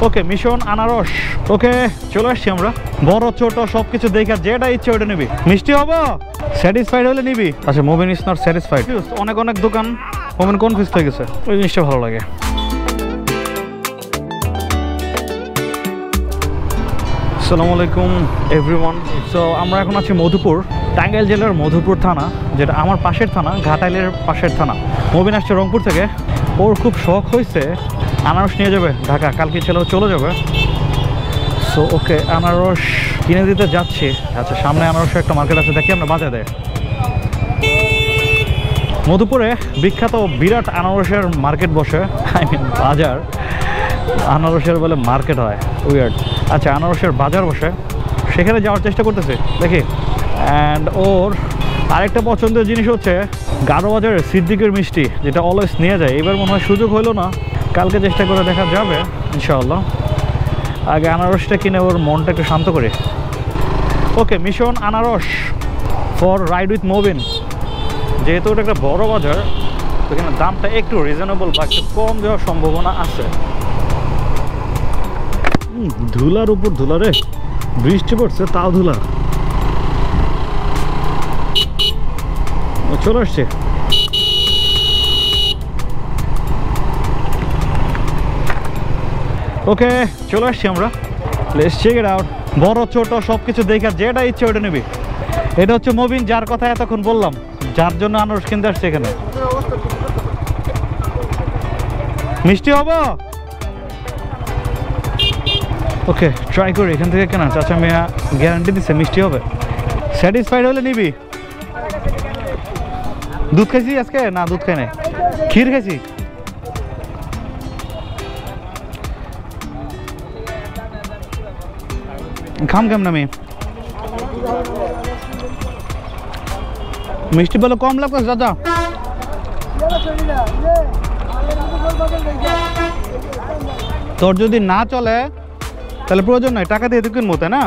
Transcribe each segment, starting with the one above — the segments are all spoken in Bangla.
ওকে মিশন আনারস। ওকে চলে আসছি আমরা, বড় ছোট সবকিছু দেখা যেটা ইচ্ছে ওটা নিবি। মিষ্টি হবো, স্যাটিসফাইড হলে নিবি। আচ্ছা মোবিন ইজ নট স্যাটিসফাইড। অনেক অনেক দোকান, মোবিন কনফিউজ হয়ে গেছে, ওই জিনিসটা ভালো লাগে। আসসালামু আলাইকুম এভরিওয়ান। সো আমরা এখন আছি মধুপুর, টাঙ্গাইল জেলার মধুপুর থানা, যেটা আমার পাশের থানা, ঘাটাইলের পাশের থানা। মোবিন আসছে রংপুর থেকে, ওর খুব শখ হয়েছে আনারস নিয়ে যাবে ঢাকা, কালকে ছেলেও চলে যাবে। সো ওকে আনারস কিনে দিতে যাচ্ছি। আচ্ছা সামনে আনারসের একটা মার্কেট আছে, দেখি আমরা বাজারে দেয়। মধুপুরে বিখ্যাত বিরাট আনারসের মার্কেট বসে, আই মিন বাজার, আনারসের বলে মার্কেট হয়, উইয়ার্ড। আচ্ছা আনারসের বাজার বসে, সেখানে যাওয়ার চেষ্টা করতেছি দেখি। অ্যান্ড ওর আরেকটা পছন্দের জিনিস হচ্ছে গারো বাজারের সিদ্দিকের মিষ্টি, যেটা অলওয়েজ নিয়ে যায়। এবার মনে হয় সুযোগ হইলো না, কালকে চেষ্টা করে দেখা যাবে ইনশাআল্লাহ। আগে আনারসটা কিনে ওর মনটা একটু শান্ত করে। ওকে মিশন আনারস ফর রাইড উইথ মোবিন। যেহেতু ওটা একটা বড় বাজার, সেখানে দামটা একটু রিজনেবল বা একটু কম দেওয়ার সম্ভাবনা আছে। ধুলার উপর ধুলা রে, বৃষ্টি পড়ছে তাও ধুলা। চলে আসছে। ওকে চলে আসছি আমরা, লেটস চেক ইট আউট। বড় ছোট সবকিছু দেখা যেটা ইচ্ছে ওটা নিবি। এটা হচ্ছে মোবিন, যার কথা এতক্ষণ বললাম, যার জন্য আনারস কিনতে আসছে এখানে। মিষ্টি হবো, ওকে ট্রাই করি এখান থেকে কেনা। চাচা মেয়া গ্যারান্টি দিচ্ছে মিষ্টি হবে, স্যাটিসফাইড হলে নিবি। দুধ খাইছি আজকে? না দুধ খাই নাই, ক্ষীর খাইছি। খাম কেমন আমি মিষ্টি বলে কম লাগতেছে দাদা। তোর যদি না চলে তাহলে প্রয়োজন নাই, টাকা দিয়ে তুই কিনবো, তাই না?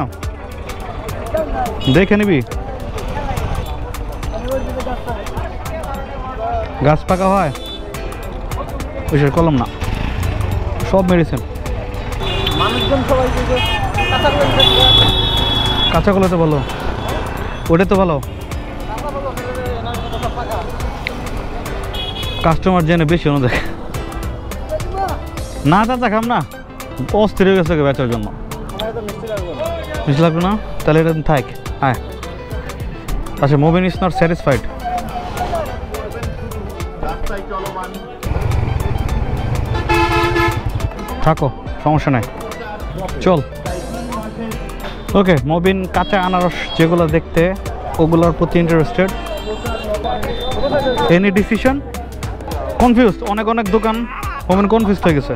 দেখে নিবি, গাছ পাকা হয় ওইসব কলম না, সব মেডিসিন। কাঁচা কলা তো ভালো, ওটা তো ভালো। কাস্টমার জেনে বেশি অনু দেখে না, চাচা খাম না, অস্থির হয়ে গেছে বেচার জন্য। মিষ্টি লাগবে না? তাহলে এটা থাক। হ্যাঁ আচ্ছা মোবিন ইজ নট স্যাটিসফাইড। থাকো সমস্যা নাই, চল। ওকে মোবিন কাঁচা আনারস যেগুলো দেখতে, ওগুলোর প্রতি ইন্টারেস্টেড। Any decision? কনফিউজ, অনেক অনেক দোকান, মোবিন কনফিউজ হয়ে গেছে।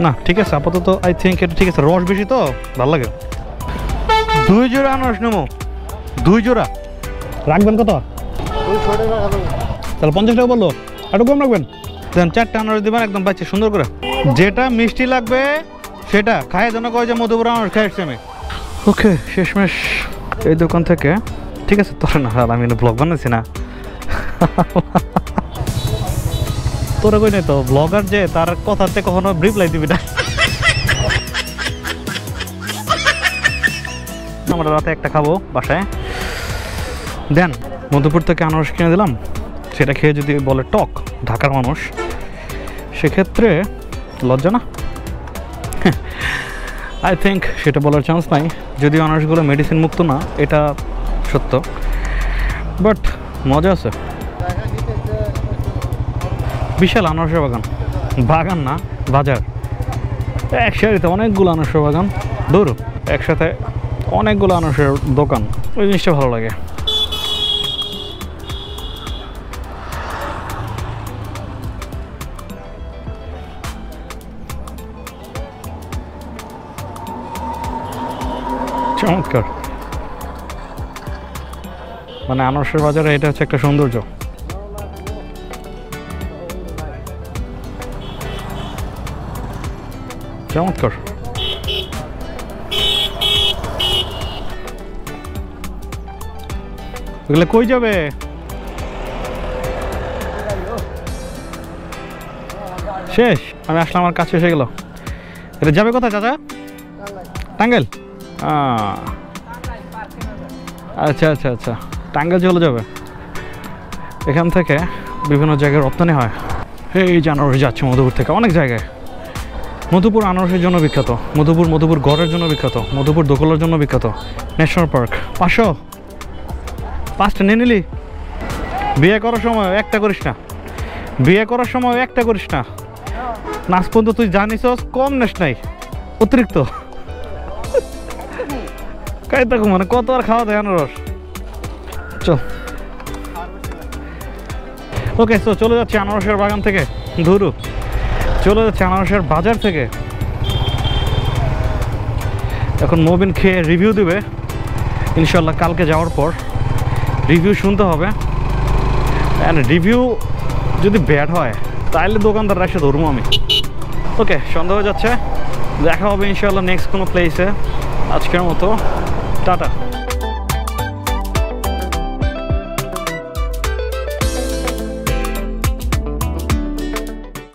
না ঠিক আছে আপাতত, আই থিঙ্ক এটা ঠিক আছে, রস বেশি তো ভালো লাগে। 2 জোড়া আনারস নেবো, 2 জোড়া রাখবেন কত? তাহলে 50 টাকা বললো, একটু কম রাখবেন। দেন 4টা আনারস দেবেন একদম বাচ্চা সুন্দর করে। যেটা মিষ্টি লাগবে সেটা খায় যেন কয় যে মধুপুর আনারস খাইছি আমি। ওকে শেষমেশ এই দোকান থেকে, ঠিক আছে তোর না, আমি ব্লগ বানাচ্ছি না তোরা কই নাই তো ব্লগার, যে তার কথাতে কখনো রিপ্লাই দিবি না। আমরা রাতে একটা খাবো বাসায়। দেন মধুপুর থেকে আনারস কিনে দিলাম, সেটা খেয়ে যদি বলে টক ঢাকার মানুষ, সেক্ষেত্রে লজ্জা না? আই থিঙ্ক সেটা বলার চান্স নাই, যদিও আনারসগুলো মেডিসিন মুক্ত না, এটা সত্য, বাট মজা আছে। বিশাল আনারসের বাগান, বাগান না বাজার, একসাথে অনেকগুলো আনারসের বাগান, দৌড় একসাথে অনেকগুলো আনারসের দোকান, ওই জিনিসটা ভালো লাগে। চমৎকার, মানে আনারসের বাজারে এটা হচ্ছে একটা সৌন্দর্য। চমৎকার। ওগুলো কই যাবে? শেষ? আমি আসলাম, আমার কাছে এসে গেল। এটা যাবে কোথায় চাচা? টাঙ্গাইল। আচ্ছা আচ্ছা আচ্ছা, টাঙ্গাইল চলে যাবে। এখান থেকে বিভিন্ন জায়গায় রপ্তানি হয়। এই যে আনারস যাচ্ছে মধুপুর থেকে অনেক জায়গায়। মধুপুর আনারসের জন্য বিখ্যাত, মধুপুর গড়ের জন্য বিখ্যাত, মধুপুর দোকলার জন্য বিখ্যাত। ন্যাশনাল পার্ক 500 নিয়ে নিলি? বিয়ে করার সময় একটা করিস না, বিয়ে করার সময় একটা করিস না। নাচ পর্যন্ত তুই জানিস কম নেস নাই, অতিরিক্ত কাই থাকো মানে কত আর খাওয়া দেয় আনারস। চল ওকে, সো চলে যাচ্ছি আনারসের বাগান থেকে, ধরু চলে যাচ্ছে আনারসের বাজার থেকে। এখন মোবিন খেয়ে রিভিউ দেবে ইনশাল্লাহ। কালকে যাওয়ার পর রিভিউ শুনতে হবে, অ্যান্ড রিভিউ যদি ব্যাড হয় তাহলে দোকানদার এসে ধরবো আমি। ওকে, সন্ধ্যা হয়ে যাচ্ছে, দেখা হবে ইনশাল্লাহ নেক্সট কোনো প্লেসে। আজকের মতো টাটা।